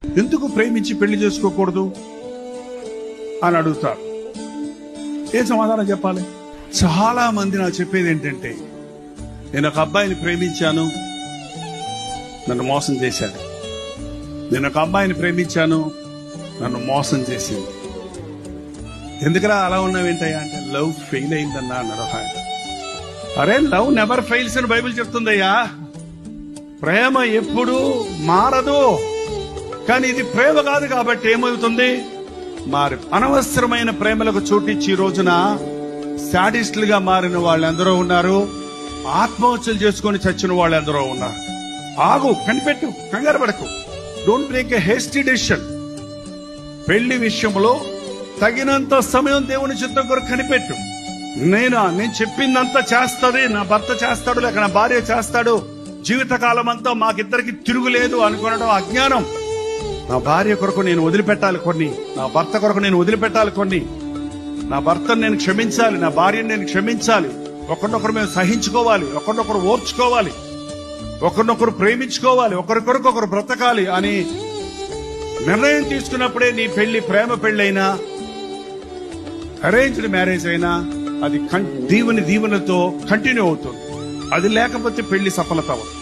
ఎందుకు ప్రేమించి పెళ్లి చేసుకోకూడదు అని అడుగుతారు. ఏ సమాధానం చెప్పాలి? చాలా మంది నాకు చెప్పేది ఏంటంటే, నేను ఒక అబ్బాయిని ప్రేమించాను, నన్ను మోసం చేశాడు. నేను ఒక అమ్మాయిని ప్రేమించాను, నన్ను మోసం చేసింది. ఎందుకురా అలా ఉన్నావేంటయ్యా అంటే, లవ్ ఫెయిల్ అయిందన్నా అన్నాడు. అరే, లవ్ నెవర్ ఫెయిల్స్ అని బైబిల్ చెప్తుందయ్యా. ప్రేమ ఎప్పుడు మారదు. కానీ ఇది ప్రేమ కాదు కాబట్టి ఏమవుతుంది? మారి అనవసరమైన ప్రేమలకు చోటిచ్చి రోజున శాడిస్టులుగా మారిన వాళ్ళందరూ ఉన్నారు. ఆత్మహత్యలు చేసుకొని చచ్చిన వాళ్ళందరూ ఉన్నారు. ఆగు, కనిపెట్టు, కంగారు పడకు. Don't make a hasty decision. పెళ్లి విషయంలో తగినంత సమయం దేవుని చిత్తం కొరకు కనిపెట్టు. నేను చెప్పిందంతా చేస్తుంది, నా భర్త చేస్తాడు, లేక నా భార్య చేస్తాడు, జీవితకాలం అంతా మాకిద్దరికి తిరుగులేదు అనుకోవడం అజ్ఞానం. నా భార్య కొరకు నేను వదిలిపెట్టాలి కొన్ని, నా భర్త కొరకు నేను వదిలిపెట్టాలి కొన్ని. నా భర్తను నేను క్షమించాలి, నా భార్యను నేను క్షమించాలి. ఒకరినొకరు మేము సహించుకోవాలి, ఒకరినొకరు ఓర్చుకోవాలి, ఒకరినొకరు ప్రేమించుకోవాలి, ఒకరి కొరకు ఒకరు బ్రతకాలి అని నిర్ణయం తీసుకున్నప్పుడే నీ పెళ్లి ప్రేమ పెళ్ళైనా అరేంజ్డ్ మ్యారేజ్ అయినా అది దీవెనతో కంటిన్యూ అవుతుంది. అది లేకపోతే పెళ్లి సఫలత అవ్వదు.